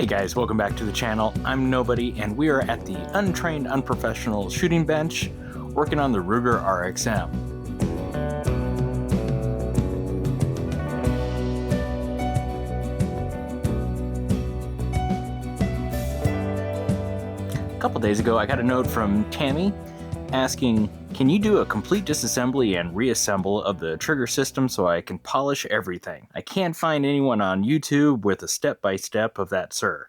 guys, welcome back to the channel. I'm Nobody, and we are at the Untrained Unprofessional Shooting Bench working on the Ruger RXM. A couple days ago, I got a note from Tammy asking, can you do a complete disassembly and reassemble of the trigger system so I can polish everything? I can't find anyone on YouTube with a step-by-step of that, sir.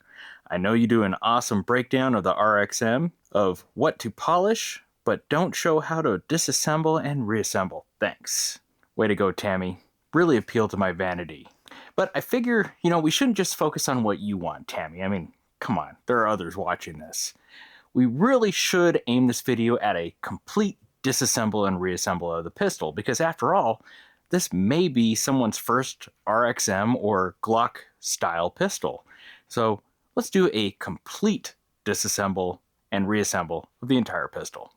I know you do an awesome breakdown of the RXM of what to polish, but don't show how to disassemble and reassemble. Thanks. Way to go, Tammy. Really appealed to my vanity. But I figure, we shouldn't just focus on what you want, Tammy. I mean, come on, there are others watching this. We really should aim this video at a complete disassemble and reassemble of the pistol, because after all, this may be someone's first RXM or Glock style pistol. So let's do a complete disassemble and reassemble of the entire pistol.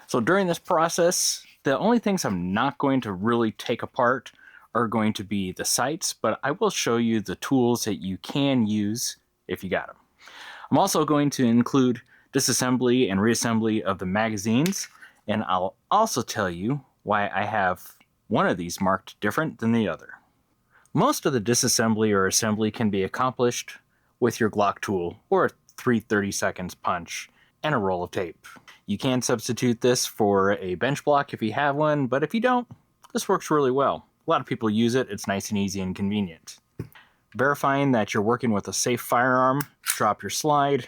So during this process, the only things I'm not going to really take apart are going to be the sights, but I will show you the tools that you can use if you got them. I'm also going to include disassembly and reassembly of the magazines, and I'll also tell you why I have one of these marked different than the other. Most of the disassembly or assembly can be accomplished with your Glock tool or a 3/30 seconds punch and a roll of tape. You can substitute this for a bench block if you have one, but if you don't, this works really well. A lot of people use it. It's nice and easy and convenient. Verifying that you're working with a safe firearm, drop your slide,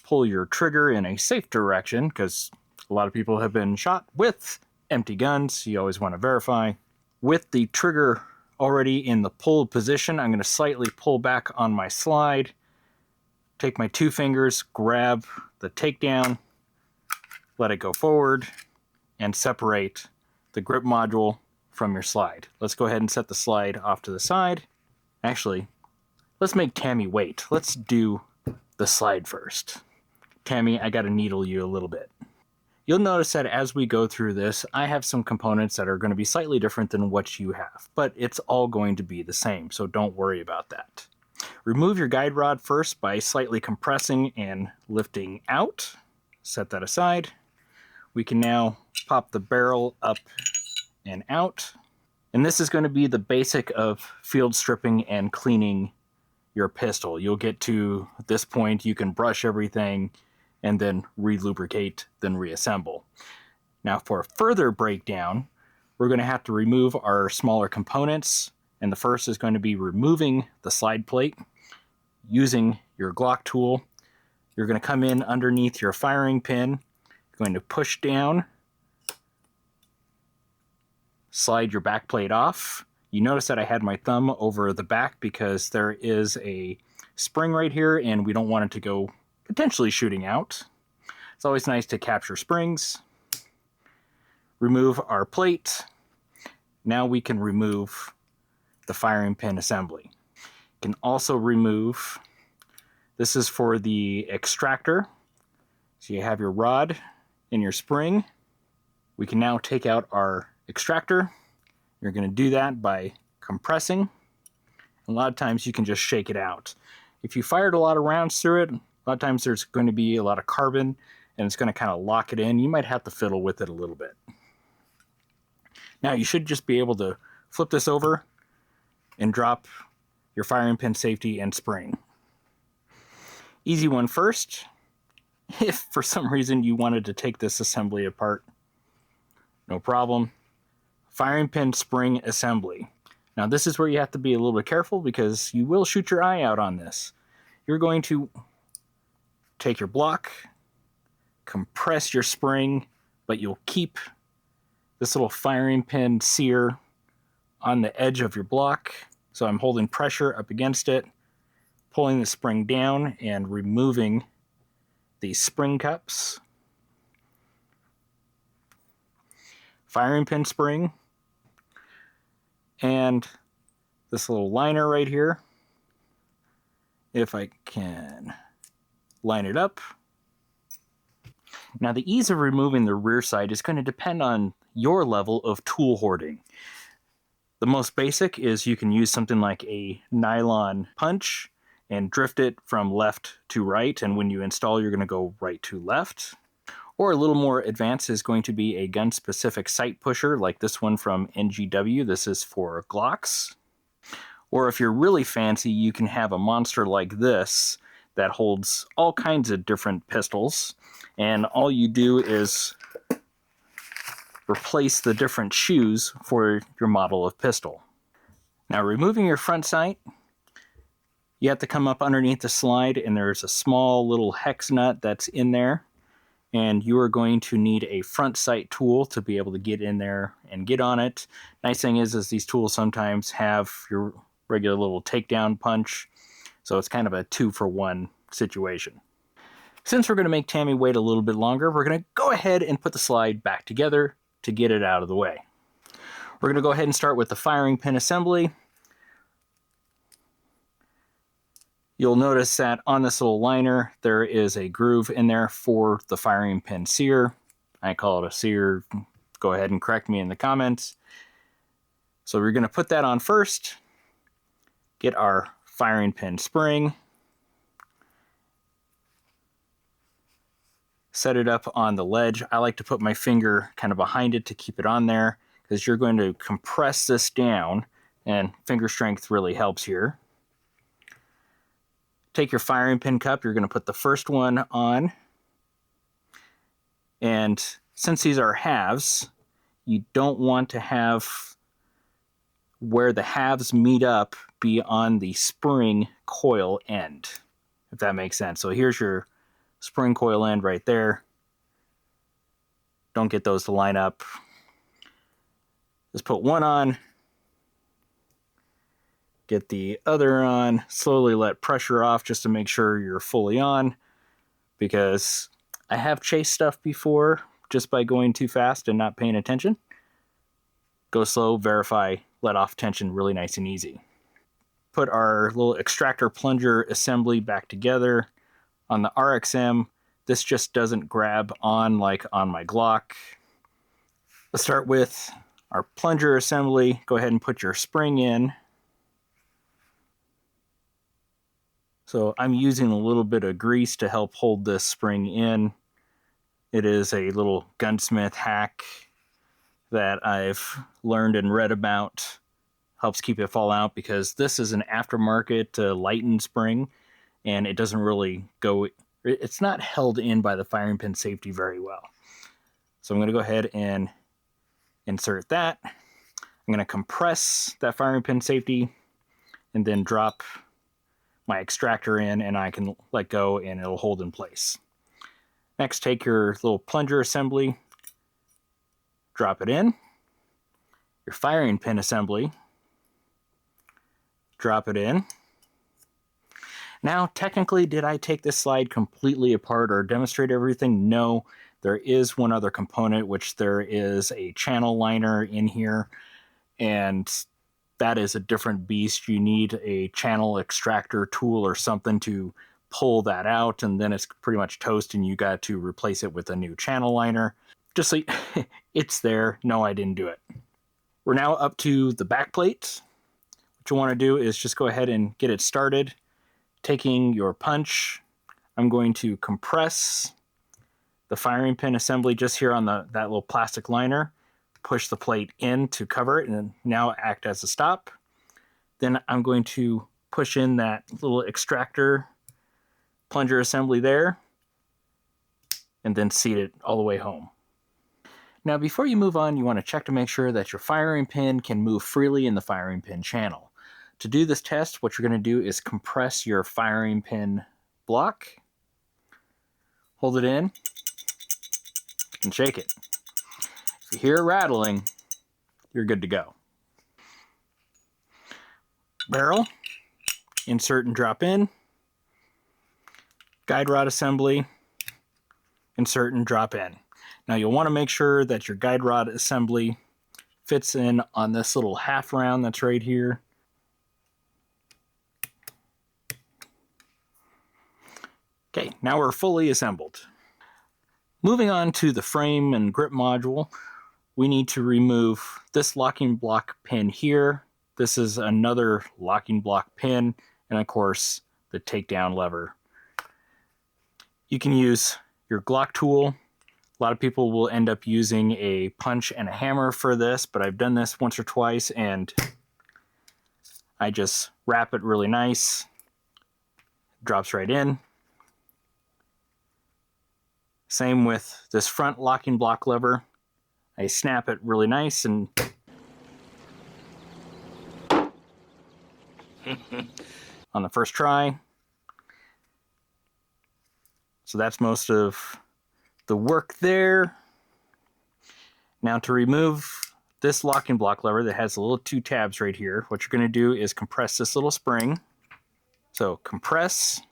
pull your trigger in a safe direction, because a lot of people have been shot with empty guns. You always want to verify. With the trigger already in the pulled position, I'm going to slightly pull back on my slide, take my two fingers, grab the takedown, let it go forward, and separate the grip module from your slide. Let's go ahead and set the slide off to the side. Actually, let's make Tammy wait. Let's do the slide first. Tammy, I gotta needle you a little bit. You'll notice that as we go through this, I have some components that are going to be slightly different than what you have, but it's all going to be the same, so don't worry about that. Remove your guide rod first by slightly compressing and lifting out. Set that aside. We can now pop the barrel up and out. And this is going to be the basic of field stripping and cleaning your pistol. You'll get to this point, you can brush everything and then re-lubricate, then reassemble. Now for further breakdown, we're going to have to remove our smaller components, and the first is going to be removing the slide plate. Using your Glock tool, you're going to come in underneath your firing pin, you're going to push down, slide your back plate off. You notice that I had my thumb over the back because there is a spring right here and we don't want it to go potentially shooting out. It's always nice to capture springs. Remove our plate. Now we can remove the firing pin assembly. You can also remove, this is for the extractor. So you have your rod and your spring. We can now take out our extractor. You're going to do that by compressing. A lot of times you can just shake it out. If you fired a lot of rounds through it, a lot of times there's going to be a lot of carbon and it's going to kind of lock it in. You might have to fiddle with it a little bit. Now you should just be able to flip this over and drop your firing pin safety and spring. Easy one first. If for some reason you wanted to take this assembly apart, no problem. Firing pin spring assembly. Now this is where you have to be a little bit careful because you will shoot your eye out on this. You're going to take your block, compress your spring, but you'll keep this little firing pin sear on the edge of your block. So I'm holding pressure up against it, pulling the spring down and removing these spring cups. Firing pin spring, and this little liner right here. If I can line it up. Now the ease of removing the rear side is going to depend on your level of tool hoarding. The most basic is you can use something like a nylon punch and drift it from left to right, and when you install you're going to go right to left. Or a little more advanced is going to be a gun-specific sight pusher like this one from NGW. This is for Glocks. Or if you're really fancy, you can have a monster like this that holds all kinds of different pistols, and all you do is replace the different shoes for your model of pistol. Now, removing your front sight, you have to come up underneath the slide, and there's a small little hex nut that's in there, and you are going to need a front sight tool to be able to get in there and get on it. Nice thing is these tools sometimes have your regular little takedown punch, so it's kind of a 2-for-1 situation. Since we're going to make Tammy wait a little bit longer, we're going to go ahead and put the slide back together to get it out of the way. We're going to go ahead and start with the firing pin assembly. You'll notice that on this little liner there is a groove in there for the firing pin sear. I call it a sear. Go ahead and correct me in the comments. So we're going to put that on first, get our firing pin spring, set it up on the ledge. I like to put my finger kind of behind it to keep it on there, because you're going to compress this down, and finger strength really helps here. Take your firing pin cup, you're going to put the first one on, and since these are halves, you don't want to have where the halves meet up be on the spring coil end, if that makes sense. So here's your spring coil end right there. Don't get those to line up. Just put one on, get the other on, slowly let pressure off just to make sure you're fully on, because I have chased stuff before just by going too fast and not paying attention. Go slow, verify, let off tension really nice and easy. Put our little extractor plunger assembly back together. On the RXM, this just doesn't grab on like on my Glock. Let's start with our plunger assembly. Go ahead and put your spring in. So I'm using a little bit of grease to help hold this spring in. It is a little gunsmith hack that I've learned and read about. Helps keep it fall out, because this is an aftermarket lightened spring, and it doesn't really go, it's not held in by the firing pin safety very well. So I'm going to go ahead and insert that. I'm going to compress that firing pin safety and then drop my extractor in, and I can let go and it'll hold in place. Next, take your little plunger assembly, drop it in. Your firing pin assembly, drop it in. Now, technically, did I take this slide completely apart or demonstrate everything? No, there is one other component, which there is a channel liner in here, and that is a different beast. You need a channel extractor tool or something to pull that out, and then it's pretty much toast, and you got to replace it with a new channel liner. Just so it's there. No, I didn't do it. We're now up to the back plate. What you want to do is just go ahead and get it started. Taking your punch, I'm going to compress the firing pin assembly just here on that little plastic liner. Push the plate in to cover it, and then now act as a stop. Then I'm going to push in that little extractor plunger assembly there, and then seat it all the way home. Now, before you move on, you want to check to make sure that your firing pin can move freely in the firing pin channel. To do this test, what you're going to do is compress your firing pin block, hold it in, and shake it. If you hear it rattling, you're good to go. Barrel, insert and drop in. Guide rod assembly, insert and drop in. Now you'll want to make sure that your guide rod assembly fits in on this little half round that's right here. Okay, now we're fully assembled. Moving on to the frame and grip module, we need to remove this locking block pin here. This is another locking block pin, and of course the takedown lever. You can use your Glock tool. A lot of people will end up using a punch and a hammer for this, but I've done this once or twice and I just wrap it really nice. Drops right in. Same with this front locking block lever. I snap it really nice and on the first try. So that's most of the work there. Now to remove this locking block lever that has the little two tabs right here, what you're going to do is compress this little spring. So compress,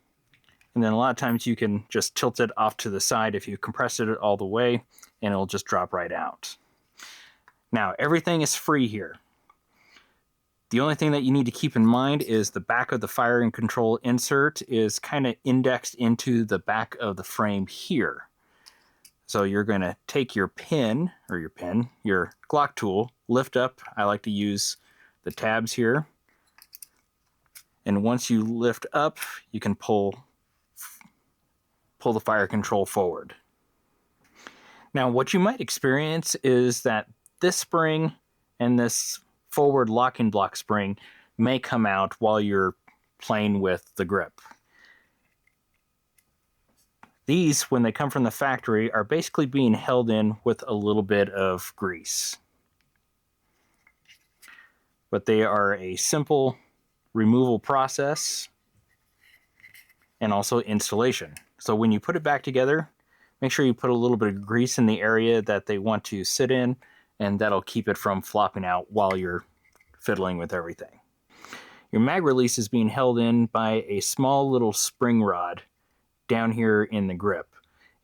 and then a lot of times you can just tilt it off to the side if you compress it all the way, and it'll just drop right out. Now everything is free here. The only thing that you need to keep in mind is the back of the firing control insert is kind of indexed into the back of the frame here. So you're going to take your your Glock tool, lift up. I like to use the tabs here. And once you lift up, you can pull the fire control forward. Now what you might experience is that this spring and this forward locking block spring may come out while you're playing with the grip. These, when they come from the factory, are basically being held in with a little bit of grease. But they are a simple removal process and also installation. So when you put it back together, make sure you put a little bit of grease in the area that they want to sit in, and that'll keep it from flopping out while you're fiddling with everything. Your mag release is being held in by a small little spring rod down here in the grip.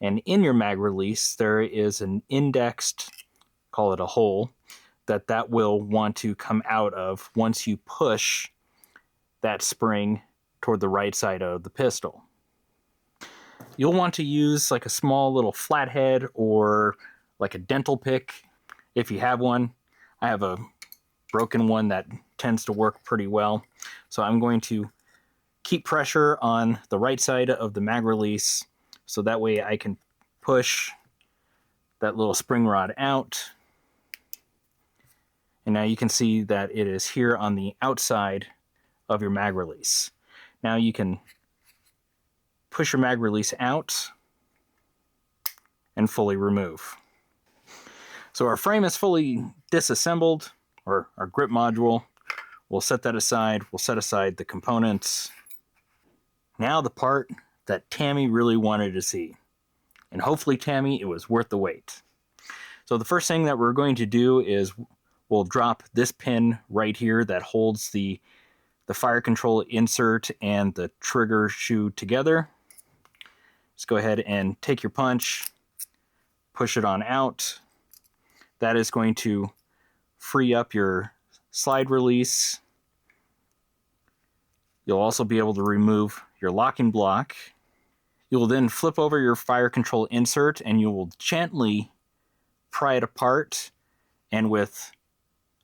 And in your mag release, there is an indexed, call it a hole, that will want to come out of once you push that spring toward the right side of the pistol. You'll want to use like a small little flathead or like a dental pick if you have one. I have a broken one that tends to work pretty well. So I'm going to keep pressure on the right side of the mag release so that way I can push that little spring rod out. And now you can see that it is here on the outside of your mag release. Now you can push your mag release out and fully remove. So our frame is fully disassembled, or our grip module. We'll set that aside. We'll set aside the components. Now the part that Tammy really wanted to see. And hopefully, Tammy, it was worth the wait. So the first thing that we're going to do is we'll drop this pin right here that holds the fire control insert and the trigger shoe together. Just go ahead and take your punch, push it on out. That is going to free up your slide release. You'll also be able to remove your locking block. You will then flip over your fire control insert and you will gently pry it apart. And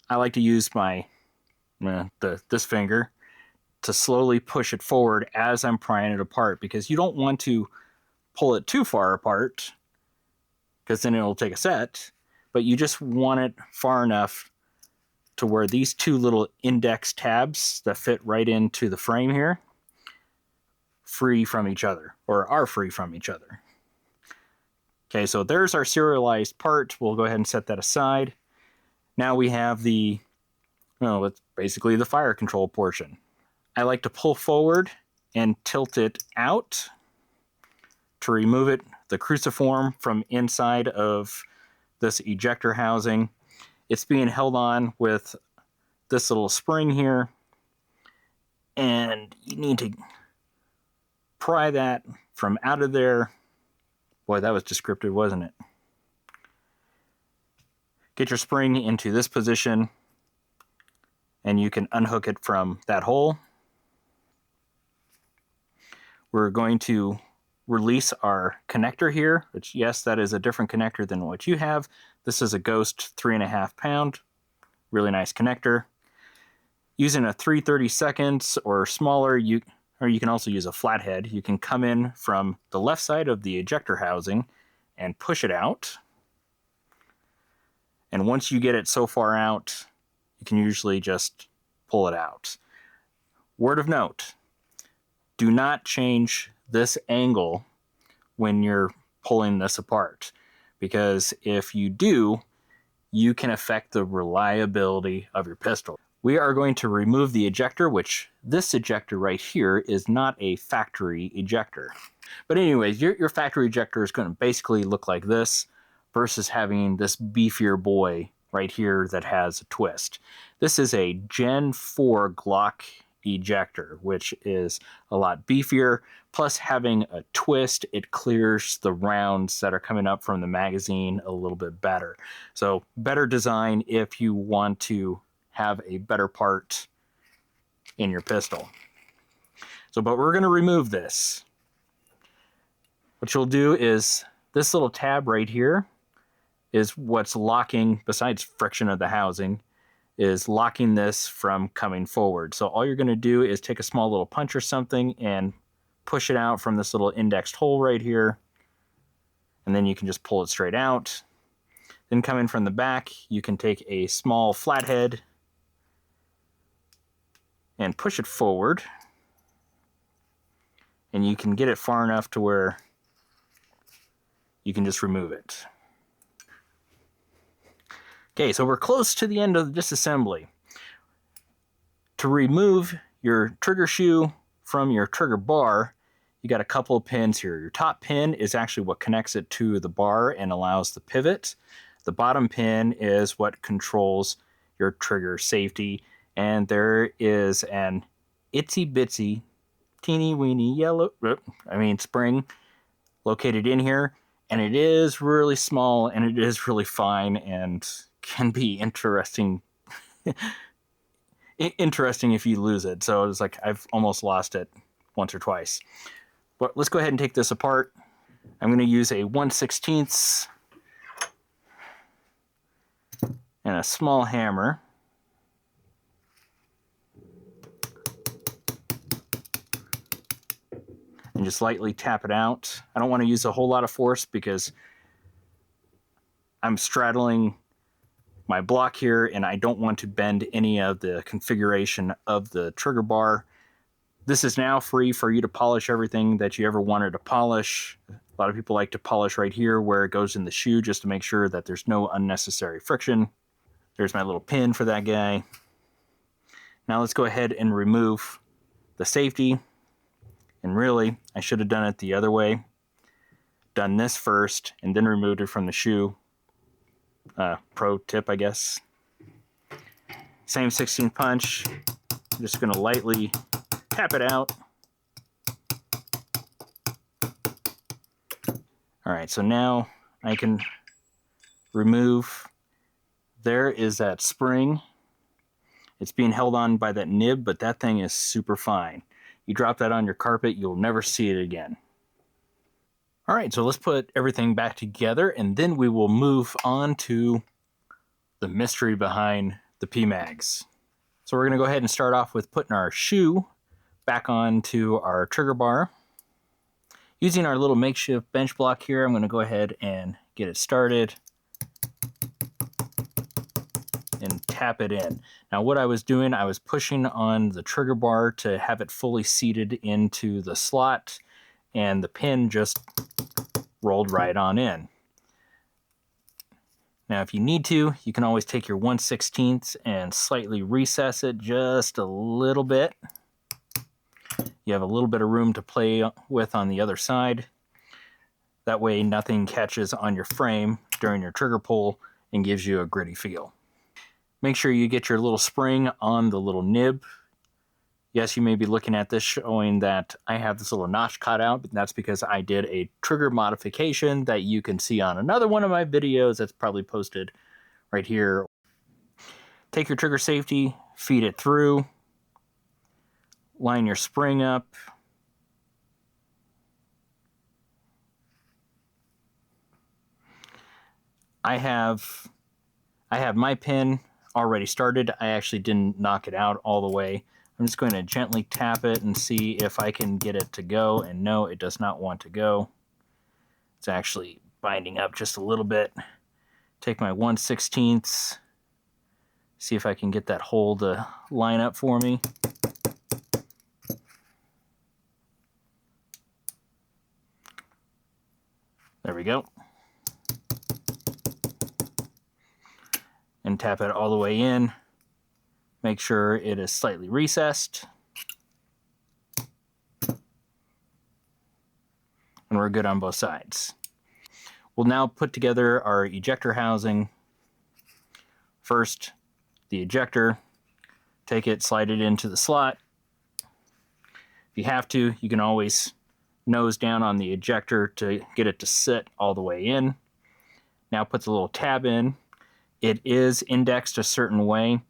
I like to use this finger to slowly push it forward as I'm prying it apart, because you don't want to pull it too far apart because then it'll take a set, but you just want it far enough to where these two little index tabs that fit right into the frame here free from each other, or are free from each other. Okay, so there's our serialized part. We'll go ahead and set that aside. Now we have it's basically the fire control portion. I like to pull forward and tilt it out to remove the cruciform from inside of this ejector housing. It's being held on with this little spring here, and you need to pry that from out of there. Boy, that was descriptive, wasn't it? Get your spring into this position, and you can unhook it from that hole. We're going to release our connector here, which, yes, that is a different connector than what you have. This is a Ghost 3.5 pound, really nice connector. Using a 3/32 or smaller, or you can also use a flathead. You can come in from the left side of the ejector housing and push it out. And once you get it so far out, you can usually just pull it out. Word of note, do not change this angle when you're pulling this apart, because if you do, you can affect the reliability of your pistol. We are going to remove the ejector, which this ejector right here is not a factory ejector. But anyways, your factory ejector is going to basically look like this versus having this beefier boy right here that has a twist. This is a Gen 4 Glock ejector, which is a lot beefier. Plus, having a twist, it clears the rounds that are coming up from the magazine a little bit better. So better design if you want to have a better part in your pistol. So, but we're going to remove this. What you'll do is this little tab right here is what's locking, besides friction of the housing, is locking this from coming forward. So all you're going to do is take a small little punch or something and push it out from this little indexed hole right here, and then you can just pull it straight out. Then coming from the back, you can take a small flathead and push it forward, and you can get it far enough to where you can just remove it. Okay, so we're close to the end of the disassembly. To remove your trigger shoe from your trigger bar, you got a couple of pins here. Your top pin is actually what connects it to the bar and allows the pivot. The bottom pin is what controls your trigger safety, and there is an itsy bitsy teeny weeny yellow spring located in here, and it is really small and it is really fine and can be interesting if you lose it. So it's like I've almost lost it once or twice. But let's go ahead and take this apart. I'm going to use a 1/16 and a small hammer. And just lightly tap it out. I don't want to use a whole lot of force because I'm straddling my block here and I don't want to bend any of the configuration of the trigger bar. This is now free for you to polish everything that you ever wanted to polish. A lot of people like to polish right here where it goes in the shoe just to make sure that there's no unnecessary friction. There's my little pin for that guy. Now let's go ahead and remove the safety. And really, I should have done it the other way. Done this first and then removed it from the shoe. Pro tip, I guess. Same 16 punch. I'm just going to lightly tap it out. Alright, so now I can remove. There is that spring. It's being held on by that nib, but that thing is super fine. You drop that on your carpet, you'll never see it again. Alright, so let's put everything back together and then we will move on to the mystery behind the PMAGs. So we're going to go ahead and start off with putting our shoe back onto our trigger bar. Using our little makeshift bench block here, I'm going to go ahead and get it started and tap it in. Now what I was doing, I was pushing on the trigger bar to have it fully seated into the slot, and the pin just rolled right on in. Now if you need to, you can always take your 1/16 and slightly recess it just a little bit. You have a little bit of room to play with on the other side. That way nothing catches on your frame during your trigger pull and gives you a gritty feel. Make sure you get your little spring on the little nib. Yes, you may be looking at this showing that I have this little notch cut out, but that's because I did a trigger modification that you can see on another one of my videos that's probably posted right here. Take your trigger safety, feed it through, line your spring up. I have my pin already started. I actually didn't knock it out all the way, I'm just going to gently tap it and see if I can get it to go, and no, it does not want to go. It's actually binding up just a little bit. Take my 1/16, see if I can get that hole to line up for me. There we go. And tap it all the way in. Make sure it is slightly recessed. And we're good on both sides. We'll now put together our ejector housing. First, the ejector. Take it, slide it into the slot. If you have to, you can always nose down on the ejector to get it to sit all the way in. Now put the little tab in. It is indexed a certain way.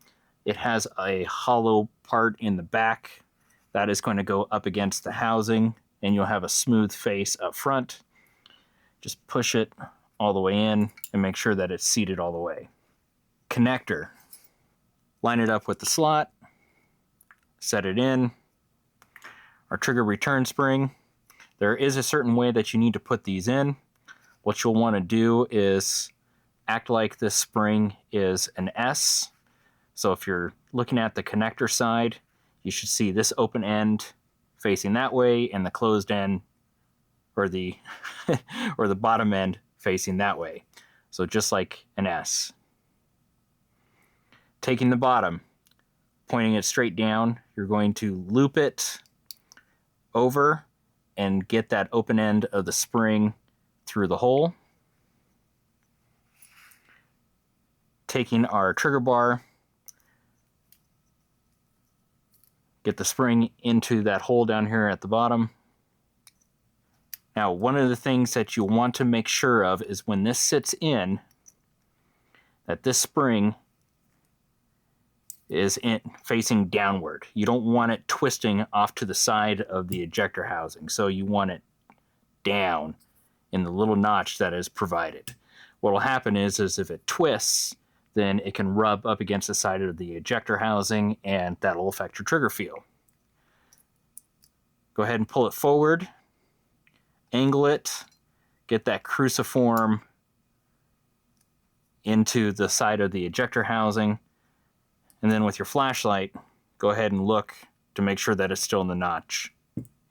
It has a hollow part in the back that is going to go up against the housing, and you'll have a smooth face up front. Just push it all the way in and make sure that it's seated all the way. Connector. Line it up with the slot. Set it in. Our trigger return spring. There is a certain way that you need to put these in. What you'll want to do is act like this spring is an S. So if you're looking at the connector side, you should see this open end facing that way and the closed end, or the or the bottom end, facing that way. So just like an S. Taking the bottom, pointing it straight down, you're going to loop it over and get that open end of the spring through the hole. Taking our trigger bar, get the spring into that hole down here at the bottom. Now, one of the things that you want to make sure of is when this sits in, that this spring is facing downward. You don't want it twisting off to the side of the ejector housing, so you want it down in the little notch that is provided. What will happen is if it twists, then it can rub up against the side of the ejector housing, and that'll affect your trigger feel. Go ahead and pull it forward, angle it, get that cruciform into the side of the ejector housing, and then with your flashlight, go ahead and look to make sure that it's still in the notch,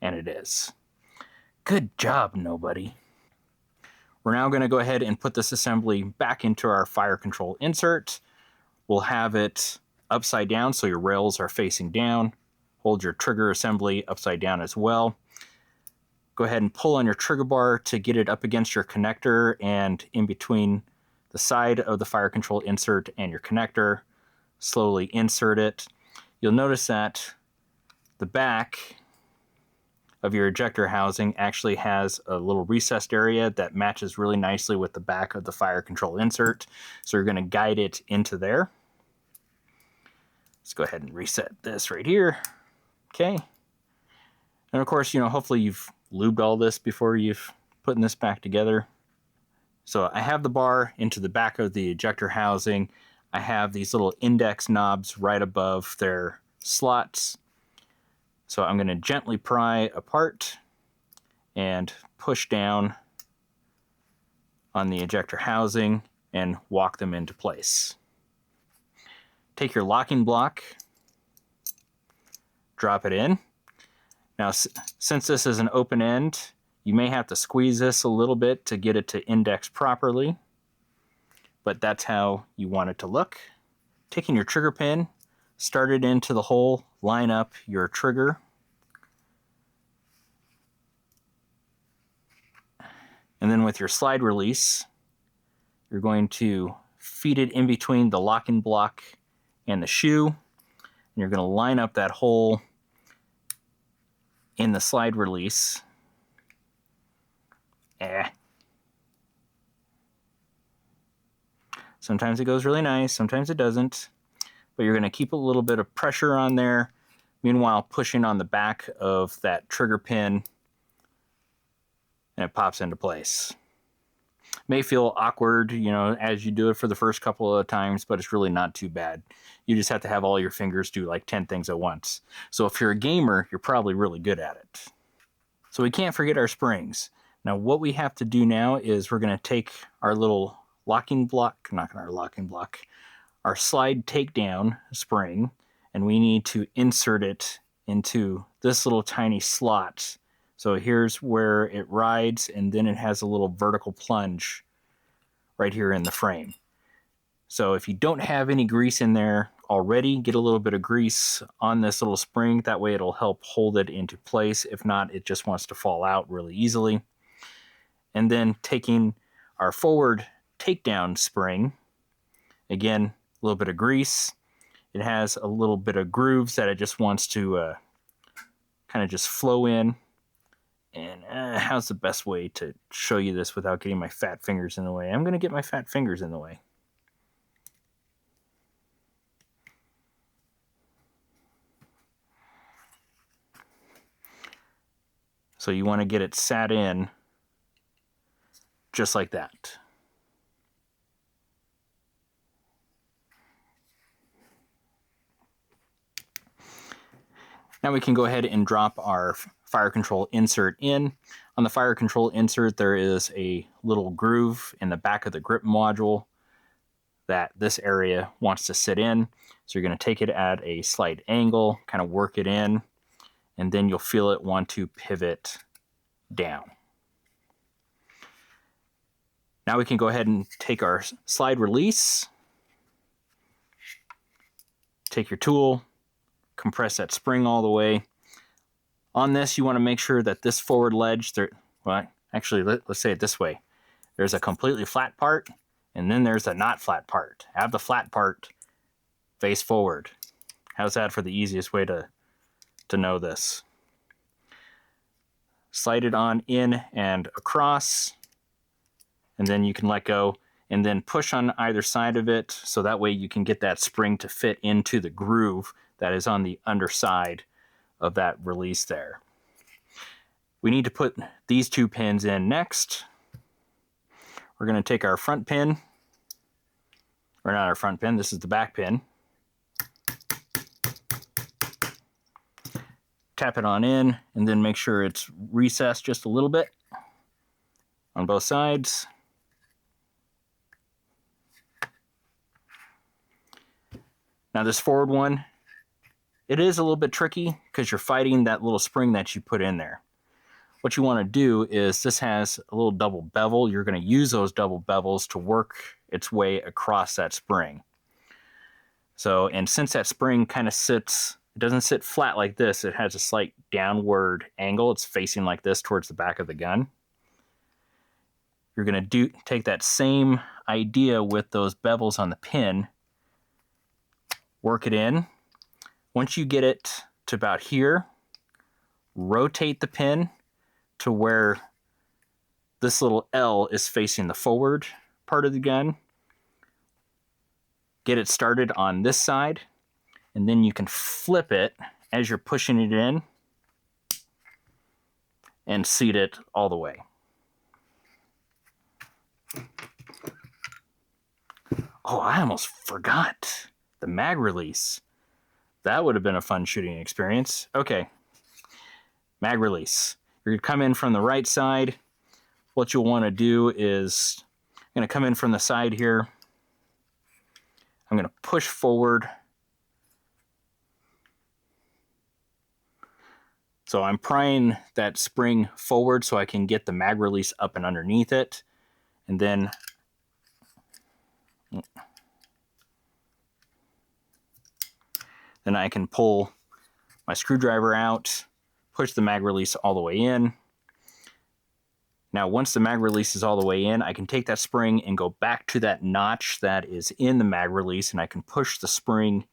and it is. Good job, nobody. We're now going to go ahead and put this assembly back into our fire control insert. We'll have it upside down so your rails are facing down. Hold your trigger assembly upside down as well. Go ahead and pull on your trigger bar to get it up against your connector and in between the side of the fire control insert and your connector. Slowly insert it. You'll notice that the back of your ejector housing actually has a little recessed area that matches really nicely with the back of the fire control insert. So you're going to guide it into there. Let's go ahead and reset this right here. Okay. And of course, hopefully you've lubed all this before you've putting this back together. So I have the bar into the back of the ejector housing. I have these little index knobs right above their slots. So I'm going to gently pry apart and push down on the ejector housing and walk them into place. Take your locking block, drop it in. Now, since this is an open end, you may have to squeeze this a little bit to get it to index properly, but that's how you want it to look. Taking your trigger pin, start it into the hole, line up your trigger. And then with your slide release, you're going to feed it in between the locking block and the shoe. And you're going to line up that hole in the slide release. Sometimes it goes really nice, sometimes it doesn't. But you're going to keep a little bit of pressure on there, meanwhile pushing on the back of that trigger pin, and it pops into place. May feel awkward, you know, as you do it for the first couple of times, but it's really not too bad. You just have to have all your fingers do like 10 things at once. So if you're a gamer, you're probably really good at it. So we can't forget our springs. Now what we have to do now is we're going to take our little locking block, not our locking block, our slide takedown spring, and we need to insert it into this little tiny slot. So here's where it rides, and then it has a little vertical plunge right here in the frame. So if you don't have any grease in there already, get a little bit of grease on this little spring. That way it'll help hold it into place. If not, it just wants to fall out really easily. And then taking our forward takedown spring, again, a little bit of grease. It has a little bit of grooves that it just wants to kind of just flow in. And how's the best way to show you this without getting my fat fingers in the way? I'm going to get my fat fingers in the way. So you want to get it sat in just like that. Now we can go ahead and drop our fire control insert in. On the fire control insert, there is a little groove in the back of the grip module that this area wants to sit in. So you're going to take it at a slight angle, kind of work it in, and then you'll feel it want to pivot down. Now we can go ahead and take our slide release, take your tool, compress that spring all the way. On this, you want to make sure that this forward ledge, well, actually, let's say it this way. There's a completely flat part, and then there's a not flat part. Have the flat part face forward. How's that for the easiest way to know this? Slide it on in and across, and then you can let go, and then push on either side of it, so that way you can get that spring to fit into the groove that is on the underside of that release there. We need to put these two pins in next. We're going to take our front pin, or not our front pin, this is the back pin. Tap it on in, and then make sure it's recessed just a little bit on both sides. Now this forward one, it is a little bit tricky because you're fighting that little spring that you put in there. What you want to do is, this has a little double bevel. You're going to use those double bevels to work its way across that spring. So, and since that spring kind of sits, it doesn't sit flat like this, it has a slight downward angle. It's facing like this towards the back of the gun. You're going to take that same idea with those bevels on the pin, work it in. Once you get it to about here, rotate the pin to where this little L is facing the forward part of the gun. Get it started on this side, and then you can flip it as you're pushing it in and seat it all the way. Oh, I almost forgot the mag release. That would have been a fun shooting experience. Okay, mag release. You're going to come in from the right side. What you'll want to do is, I'm going to come in from the side here. I'm going to push forward. So I'm prying that spring forward so I can get the mag release up and underneath it. And then I can pull my screwdriver out, push the mag release all the way in. Now, once the mag release is all the way in, I can take that spring and go back to that notch that is in the mag release, and I can push the spring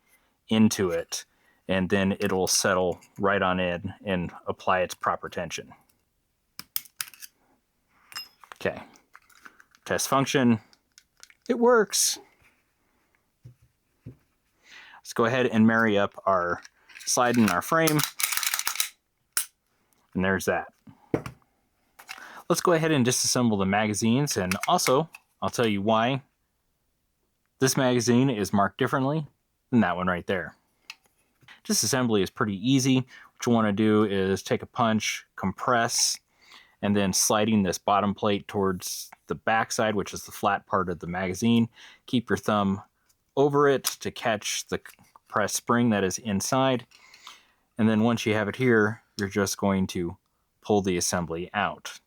into it, and then it'll settle right on in and apply its proper tension. Okay, test function, it works. Let's go ahead and marry up our slide in our frame. And there's that. let's go ahead and disassemble the magazines, and also I'll tell you why this magazine is marked differently than that one right there. Disassembly is pretty easy. What you want to do is take a punch, compress, and then sliding this bottom plate towards the back side, which is the flat part of the magazine. Keep your thumb over it to catch the compressed spring that is inside. And then once you have it here, you're just going to pull the assembly out.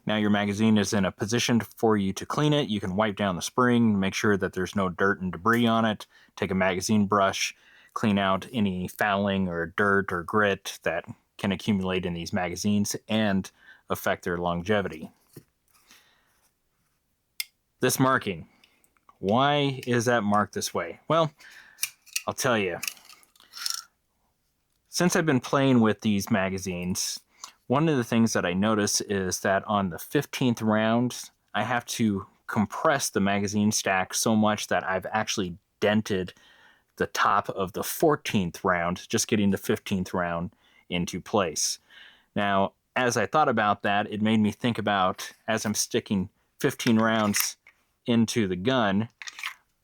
Now your magazine is in a position for you to clean it. You can wipe down the spring, make sure that there's no dirt and debris on it. Take a magazine brush, clean out any fouling or dirt or grit that can accumulate in these magazines and affect their longevity. This marking. Why is that marked this way? Well, I'll tell you. Since I've been playing with these magazines, one of the things that I notice is that on the 15th round, I have to compress the magazine stack so much that I've actually dented the top of the 14th round, just getting the 15th round into place. Now, as I thought about that, it made me think about, as I'm sticking 15 rounds into the gun,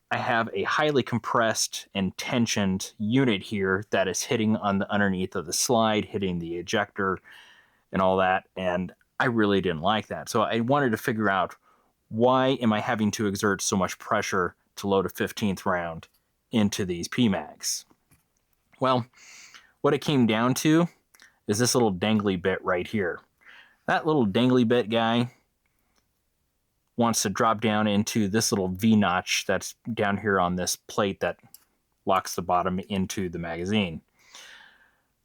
I have a highly compressed and tensioned unit here that is hitting on the underneath of the slide, hitting the ejector and all that, and I really didn't like that. So I wanted to figure out, why am I having to exert so much pressure to load a 15th round into these PMAGs? Well, what it came down to is this little dangly bit right here. That little dangly bit guy wants to drop down into this little V-notch that's down here on this plate that locks the bottom into the magazine.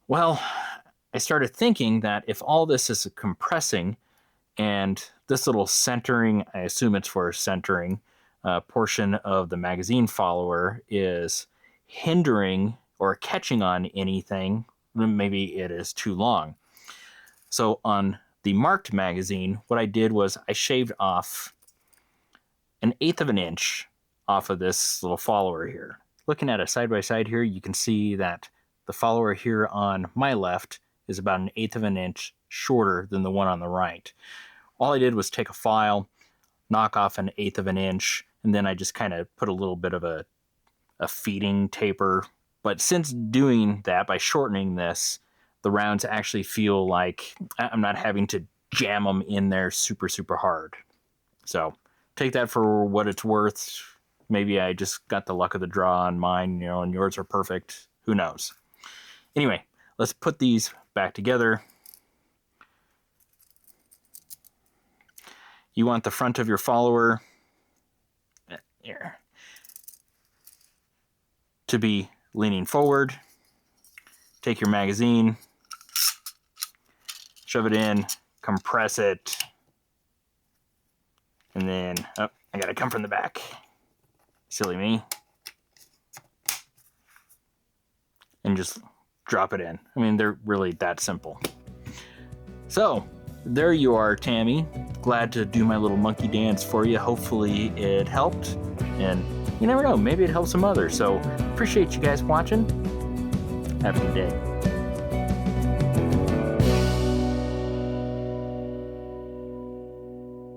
Well, I started thinking that if all this is compressing and this little centering, I assume it's for centering, portion of the magazine follower is hindering or catching on anything, maybe it is too long. So on the marked magazine, what I did was I shaved off 1/8 of an inch off of this little follower here. Looking at it side by side here, you can see that the follower here on my left is about 1/8 of an inch shorter than the one on the right. All I did was take a file, knock off 1/8 of an inch, and then I just kind of put a little bit of a feeding taper. But since doing that, by shortening this, the rounds actually feel like I'm not having to jam them in there super, super hard. So take that for what it's worth. Maybe I just got the luck of the draw on mine, and yours are perfect. Who knows? Anyway, let's put these back together. You want the front of your follower here to be leaning forward. Take your magazine, shove it in, compress it, and then, oh, I gotta come from the back. Silly me. And just drop it in. I mean, they're really that simple. So, there you are, Tammy. Glad to do my little monkey dance for you. Hopefully it helped. And you never know, maybe it helps some others. So, appreciate you guys watching. Have a good day.